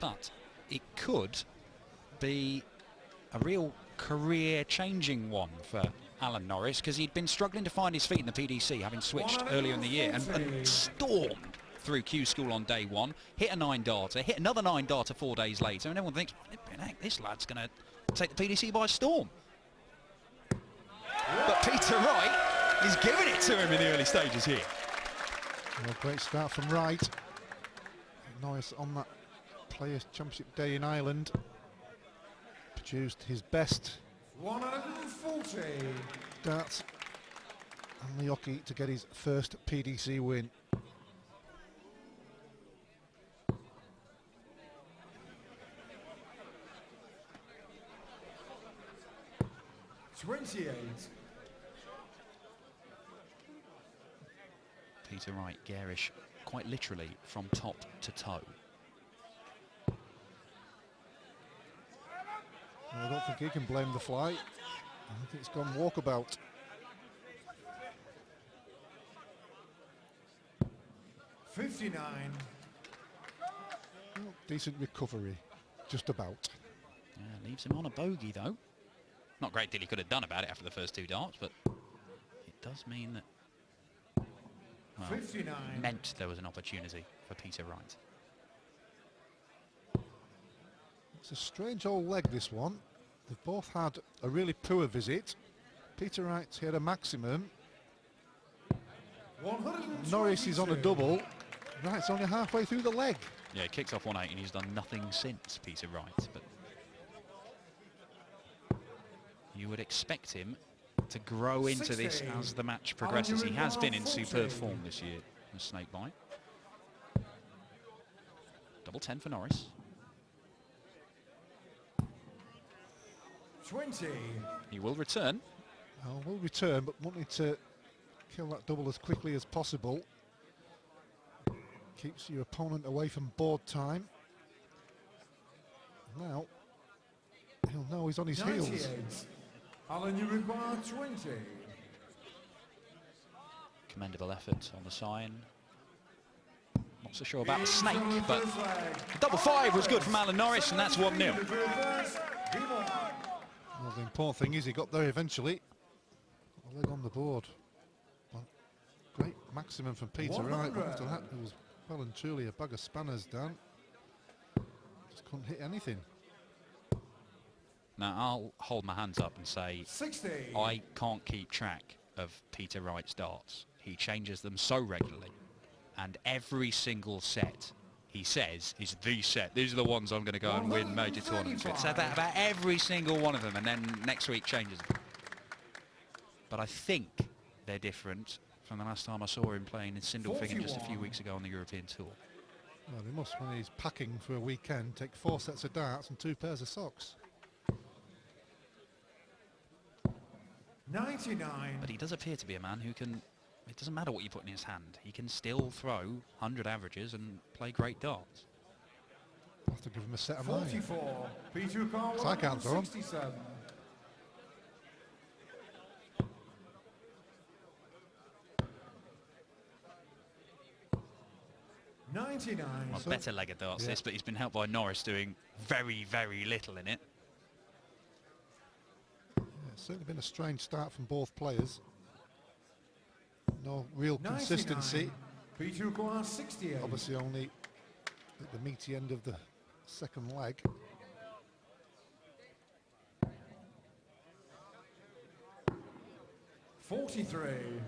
but it could be a real career-changing one for Alan Norris, because he'd been struggling to find his feet in the PDC, having switched earlier in the year, and stormed through Q School on day one, hit a 9-darter, hit another 9-darter 4 days later, and everyone thinks, heck, this lad's going to take the PDC by storm. But Peter Wright is giving it to him in the early stages here. Well, great start from Wright. Norris on that Players' Championship day in Ireland produced his best 140 darts on the hockey to get his first PDC win. Peter Wright, garish, quite literally from top to toe. I don't think he can blame the fly. I think it's gone walkabout. $59. Well, decent recovery, just about. Yeah, leaves him on a bogey though. Not a great deal he could have done about it after the first 2 darts, but it does mean that, well, 59. Meant there was an opportunity for Peter Wright. It's a strange old leg, this one. They've both had a really poor visit. Peter Wright's hit a maximum. Norris is on a double. Wright's only halfway through the leg. Yeah, he kicks off 1-8 and he's done nothing since, Peter Wright. But you would expect him to grow into this as the match progresses. He has been in superb form this year in Snakebite. Double 10 for Norris. 20. He will return. Well, will return, but wanted to kill that double as quickly as possible. Keeps your opponent away from board time. Now, he'll know he's on his heels. Alan, you require 20. Commendable effort on the sign. Not so sure about the snake, but the double 5 was good from Alan Norris, and that's 1-0. Well, the important thing is he got there eventually. Got a leg on the board. Well, great maximum from Peter Wright. But after that, it was well and truly a bag of spanners down. Just couldn't hit anything. Now, I'll hold my hands up and say 60. I can't keep track of Peter Wright's darts. He changes them so regularly, and every single set he says is the set. These are the ones I'm going to go and win major tournaments with. So that about every single one of them, and then next week changes them. But I think they're different from the last time I saw him playing in Sindelfingen just a few weeks ago on the European Tour. Well, he must, when he's packing for a weekend, take 4 sets of darts and 2 pairs of socks. 99. But he does appear to be a man who can, it doesn't matter what you put in his hand, he can still throw 100 averages and play great darts. I'll have to give him a set of mine. 44. Peter Carl, I can't throw him. 67. $99. Well, better leg of darts this, but he's been helped by Norris doing very, very little in it. Yeah, it's certainly been a strange start from both players. No real consistency. Peter Carl, 68. Obviously only at the meaty end of the second leg. $43.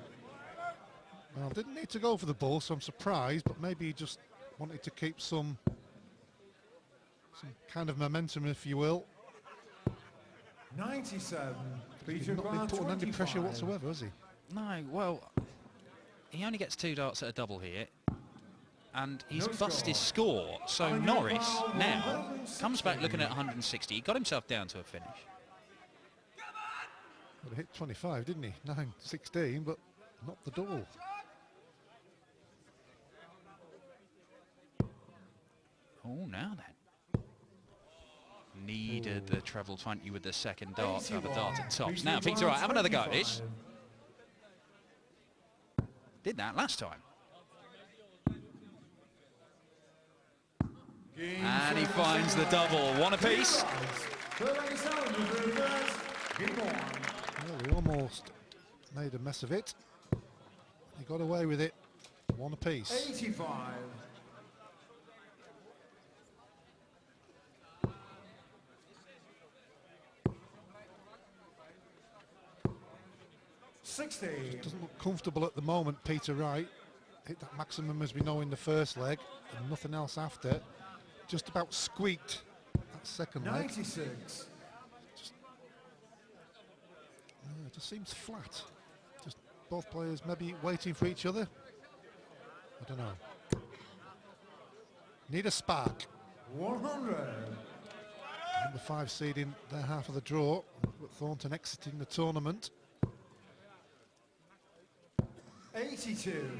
Well, didn't need to go for the ball, so I'm surprised, but maybe he just wanted to keep some kind of momentum, if you will. 97. He's Peter not been Carl, put on any pressure 25. whatsoever, has he? No, well, he only gets 2 darts at a double here, and he's bust his score. So Norris now comes back looking at 160. He got himself down to a finish. Well, he hit 25, didn't he? 9-16, but not the double. Oh, now then. Needed the treble 20 with the second dart to have a dart at tops. Now, Peter Wright, have another go at this. Did that last time. And he finds the double. One apiece. Well, he almost made a mess of it. He got away with it. One apiece. 85. Doesn't look comfortable at the moment, Peter Wright. Hit that maximum as we know in the first leg and nothing else after. Just about squeaked that second leg. 96. It just seems flat. Just both players maybe waiting for each other. I don't know. Need a spark. 100. Number 5 seed in their half of the draw. But Thornton exiting the tournament. 82.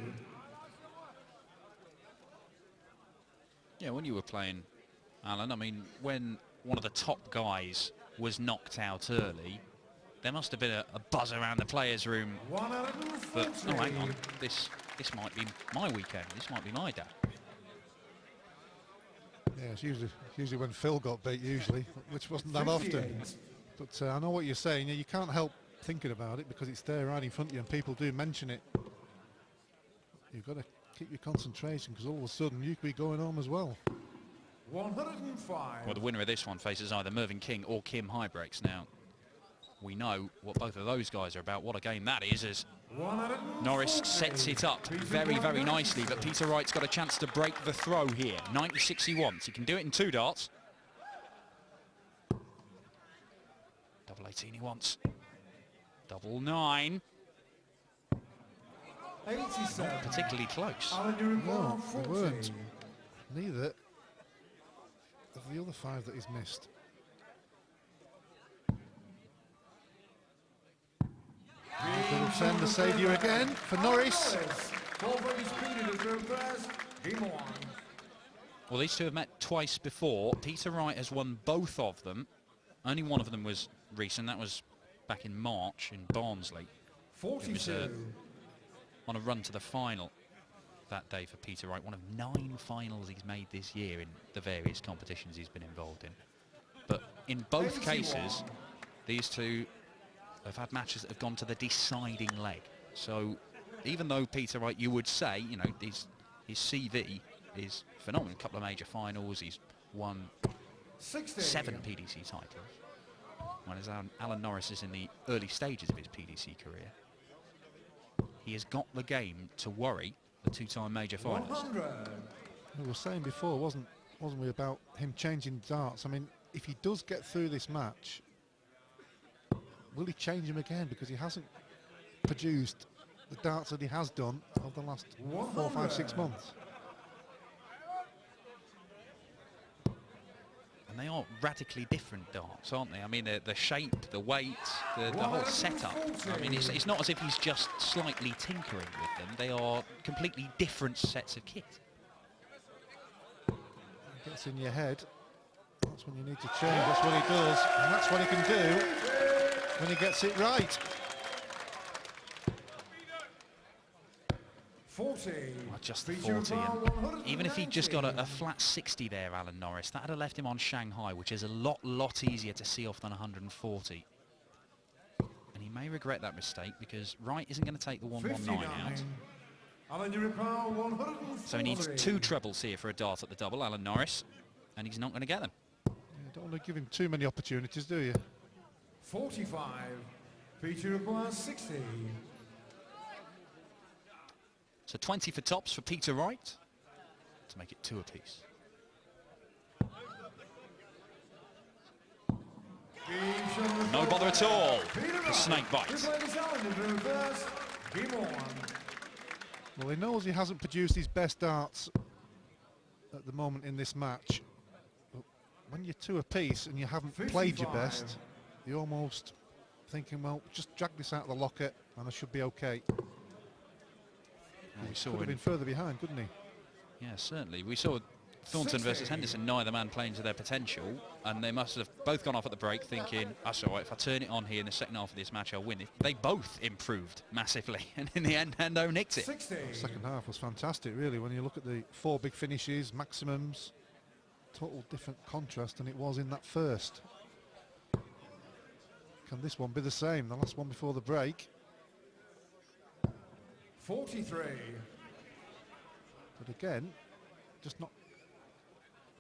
Yeah, when you were playing, Alan, I mean, when one of the top guys was knocked out early, there must have been a buzz around the players' room. 140. But, oh, hang on, this might be my weekend. This might be my day. Yeah, it's usually when Phil got beat, which wasn't that often. But I know what you're saying. You can't help thinking about it because it's there right in front of you and people do mention it. You've got to keep your concentration because all of a sudden you could be going home as well. 105. Well, the winner of this one faces either Mervyn King or Kim Highbreaks. Now, we know what both of those guys are about. What a game that is, as Norris sets it up very, very nicely, but Peter Wright's got a chance to break the throw here. 96 he wants. He can do it in 2 darts. Double 18 he wants. Double 9. 87. Not particularly close. No, they weren't. Neither of the other 5 that he's missed. Going to send the saviour again for Norris. Well, these two have met twice before. Peter Wright has won both of them. Only one of them was recent. That was back in March in Barnsley. 42. On a run to the final that day for Peter Wright. One of 9 finals he's made this year in the various competitions he's been involved in. But in both cases, these two have had matches that have gone to the deciding leg. So even though Peter Wright, you would say, you know, his CV is phenomenal. A couple of major finals. He's won 7 PDC titles. Whereas Alan Norris is in the early stages of his PDC career. He has got the game to worry the 2-time major finalist. We were saying before, wasn't we, about him changing darts? I mean, if he does get through this match, will he change him again? Because he hasn't produced the darts that he has done over the last 4, 5, 6 months. And they are radically different darts, aren't they? I mean, the shape, the weight, the whole setup. I mean, it's not as if he's just slightly tinkering with them. They are completely different sets of kit. It gets in your head. That's when you need to change. That's what he does. And that's what he can do when he gets it right. 40. Well, just the 40. And even if he just got a flat 60 there, Alan Norris, that would have left him on Shanghai, which is a lot easier to see off than 140. And he may regret that mistake because Wright isn't going to take the 119 out. So he needs 2 trebles here for a dart at the double, Alan Norris, and he's not going to get them. You don't want to give him too many opportunities, do you? 45. Peter requires 60. So 20 for tops for Peter Wright to make it 2 apiece. No bother at all. The snake bite. Well, he knows he hasn't produced his best darts at the moment in this match. But when you're 2 apiece and you haven't played your best, you're almost thinking, well, just drag this out of the locker and I should be okay. Well, we saw could have been further behind, couldn't he? Yeah, certainly. We saw Thornton versus Henderson, neither man playing to their potential, and they must have both gone off at the break thinking, that's all right, if I turn it on here in the second half of this match, I'll win. They both improved massively, and in the end, Hendo nicked it. 60. The second half was fantastic, really, when you look at the 4 big finishes, maximums. total different contrast than it was in that first. Can this one be the same? The last one before the break. 43. But again, just not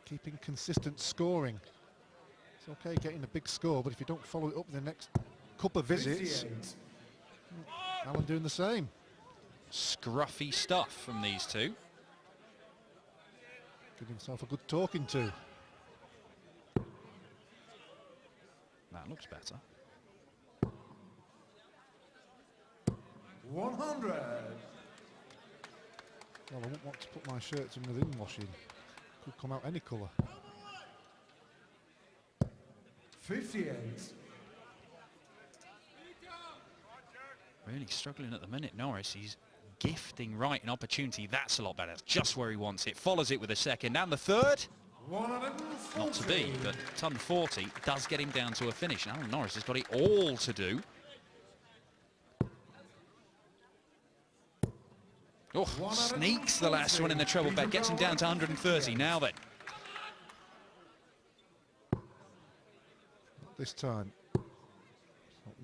keeping consistent scoring. It's okay getting a big score, but if you don't follow it up in the next couple of visits, 58. Alan doing the same. Scruffy stuff from these two. Give himself a good talking to. That looks better. 100. Well, I wouldn't want to put my shirts in within washing. Could come out any colour. 58. Really struggling at the minute, Norris. He's gifting Wright an opportunity. That's a lot better. That's just where he wants it. Follows it with a second. And the third? 140. Not to be, but ton 40 does get him down to a finish. Now Norris has got it all to do. Oh, sneaks the last one in the treble bet. Gets him down to 130. Now then. Not this time.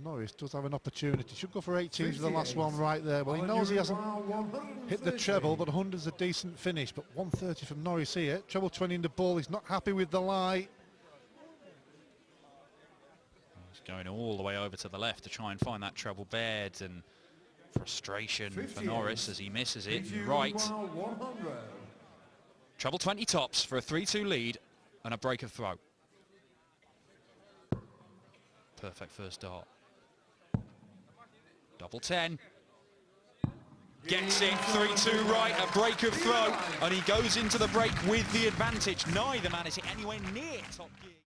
Norris does have an opportunity. Should go for 18s with the last one right there. Well, he knows he hasn't hit the treble, but 100's a decent finish. But 130 from Norris here. Treble 20 in the ball. He's not happy with the lie. He's going all the way over to the left to try and find that treble bed, and frustration for Norris as he misses it. Right. Treble 20 tops for a 3-2 lead and a break of throw. Perfect first dart. Double 10. Gets it, 3-2 right, a break of throw, and he goes into the break with the advantage. Neither man is anywhere near top gear.